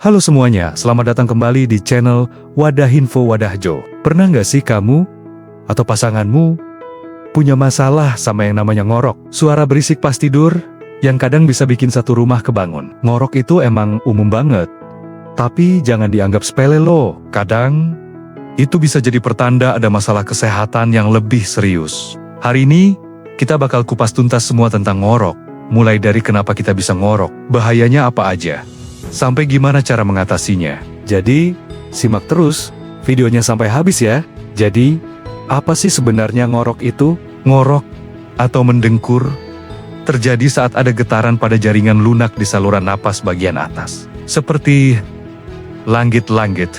Halo semuanya, selamat datang kembali di channel Wadah Info Wadahjo. Pernah nggak sih kamu atau pasanganmu punya masalah sama yang namanya ngorok? Suara berisik pas tidur yang kadang bisa bikin satu rumah kebangun. Ngorok itu emang umum banget, tapi jangan dianggap sepele loh. Kadang itu bisa jadi pertanda ada masalah kesehatan yang lebih serius. Hari ini kita bakal kupas tuntas semua tentang ngorok, mulai dari kenapa kita bisa ngorok, bahayanya apa aja, sampai gimana cara mengatasinya. Jadi, simak terus videonya sampai habis ya. Jadi, apa sih sebenarnya ngorok itu? Ngorok atau mendengkur terjadi saat ada getaran pada jaringan lunak di saluran napas bagian atas, seperti langgit-langgit,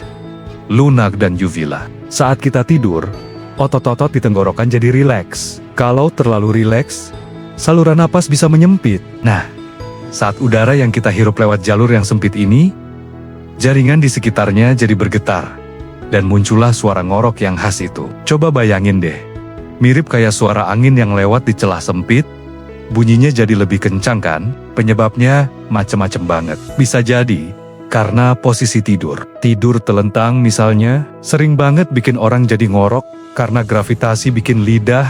lunak dan uvula. Saat kita tidur, otot-otot di tenggorokan jadi rileks. Kalau terlalu rileks, saluran napas bisa menyempit. Nah, saat udara yang kita hirup lewat jalur yang sempit ini, jaringan di sekitarnya jadi bergetar, dan muncullah suara ngorok yang khas itu. Coba bayangin deh, mirip kayak suara angin yang lewat di celah sempit, bunyinya jadi lebih kencang kan? Penyebabnya macem-macem banget. Bisa jadi karena posisi tidur. Tidur telentang misalnya, sering banget bikin orang jadi ngorok, karena gravitasi bikin lidah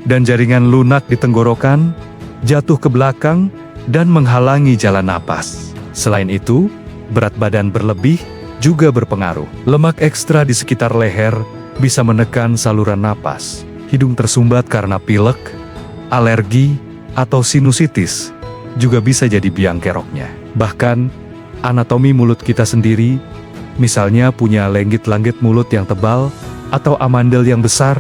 dan jaringan lunak di tenggorokan jatuh ke belakang dan menghalangi jalan napas. Selain itu, berat badan berlebih juga berpengaruh. Lemak ekstra di sekitar leher bisa menekan saluran napas. Hidung tersumbat karena pilek, alergi, atau sinusitis juga bisa jadi biang keroknya. Bahkan, anatomi mulut kita sendiri, misalnya punya lenggit-langgit mulut yang tebal atau amandel yang besar,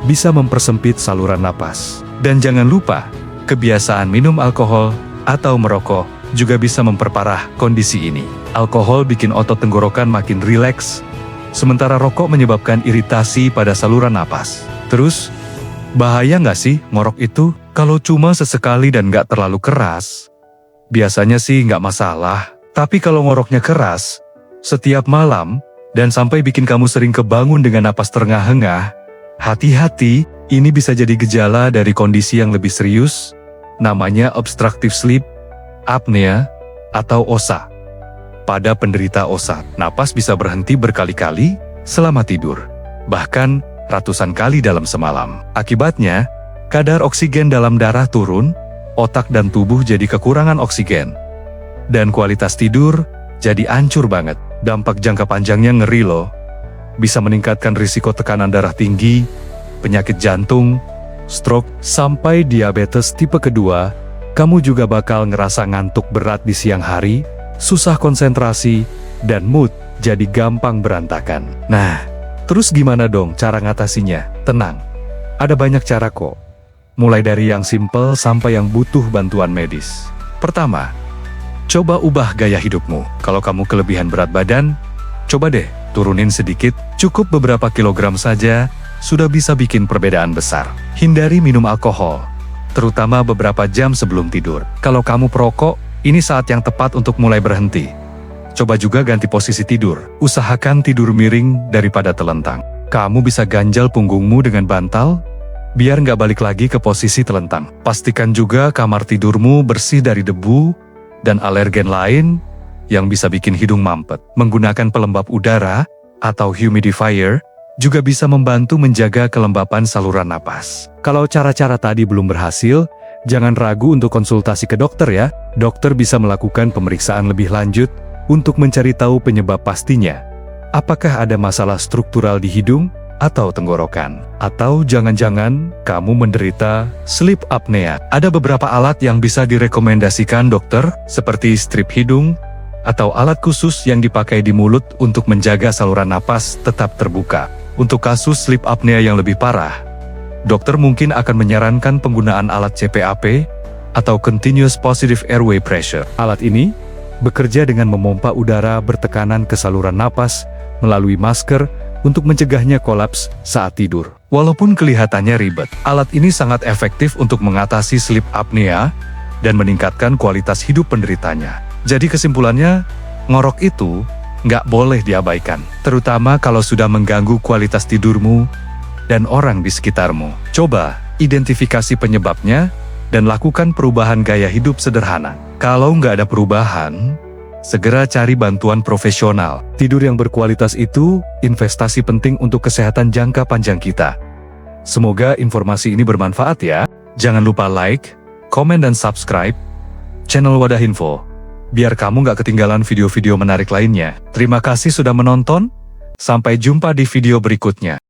bisa mempersempit saluran napas. Dan jangan lupa, kebiasaan minum alkohol atau merokok juga bisa memperparah kondisi ini. Alkohol bikin otot tenggorokan makin rileks, sementara rokok menyebabkan iritasi pada saluran napas. Terus, bahaya nggak sih ngorok itu? Kalau cuma sesekali dan nggak terlalu keras, biasanya sih nggak masalah. Tapi kalau ngoroknya keras, setiap malam, dan sampai bikin kamu sering kebangun dengan napas terengah-engah, hati-hati, ini bisa jadi gejala dari kondisi yang lebih serius, namanya obstructive sleep apnea atau OSA. Pada penderita OSA, napas bisa berhenti berkali-kali selama tidur, bahkan ratusan kali dalam semalam. Akibatnya, kadar oksigen dalam darah turun, otak dan tubuh jadi kekurangan oksigen, dan kualitas tidur jadi hancur banget. Dampak jangka panjangnya ngeri loh. Bisa meningkatkan risiko tekanan darah tinggi, penyakit jantung, stroke, sampai diabetes tipe kedua. Kamu juga bakal ngerasa ngantuk berat di siang hari, susah konsentrasi, dan mood jadi gampang berantakan. Nah, terus gimana dong cara ngatasinya? Tenang, ada banyak cara kok. Mulai dari yang simple sampai yang butuh bantuan medis. Pertama, coba ubah gaya hidupmu. Kalau kamu kelebihan berat badan, coba deh turunin sedikit, cukup beberapa kilogram saja, sudah bisa bikin perbedaan besar. Hindari minum alkohol, terutama beberapa jam sebelum tidur. Kalau kamu perokok, ini saat yang tepat untuk mulai berhenti. Coba juga ganti posisi tidur. Usahakan tidur miring daripada telentang. Kamu bisa ganjal punggungmu dengan bantal, biar nggak balik lagi ke posisi telentang. Pastikan juga kamar tidurmu bersih dari debu dan alergen lain yang bisa bikin hidung mampet. Menggunakan pelembab udara atau humidifier juga bisa membantu menjaga kelembapan saluran napas. Kalau cara-cara tadi belum berhasil, jangan ragu untuk konsultasi ke dokter ya. Dokter bisa melakukan pemeriksaan lebih lanjut untuk mencari tahu penyebab pastinya. Apakah ada masalah struktural di hidung atau tenggorokan? Atau jangan-jangan kamu menderita sleep apnea? Ada beberapa alat yang bisa direkomendasikan dokter, seperti strip hidung, atau alat khusus yang dipakai di mulut untuk menjaga saluran napas tetap terbuka. Untuk kasus sleep apnea yang lebih parah, dokter mungkin akan menyarankan penggunaan alat CPAP atau Continuous Positive Airway Pressure. Alat ini bekerja dengan memompa udara bertekanan ke saluran napas melalui masker untuk mencegahnya kolaps saat tidur. Walaupun kelihatannya ribet, alat ini sangat efektif untuk mengatasi sleep apnea dan meningkatkan kualitas hidup penderitanya. Jadi kesimpulannya, ngorok itu nggak boleh diabaikan, terutama kalau sudah mengganggu kualitas tidurmu dan orang di sekitarmu. Coba identifikasi penyebabnya dan lakukan perubahan gaya hidup sederhana. Kalau nggak ada perubahan, segera cari bantuan profesional. Tidur yang berkualitas itu investasi penting untuk kesehatan jangka panjang kita. Semoga informasi ini bermanfaat ya. Jangan lupa like, komen dan subscribe channel Wadah Info, biar kamu nggak ketinggalan video-video menarik lainnya. Terima kasih sudah menonton, sampai jumpa di video berikutnya.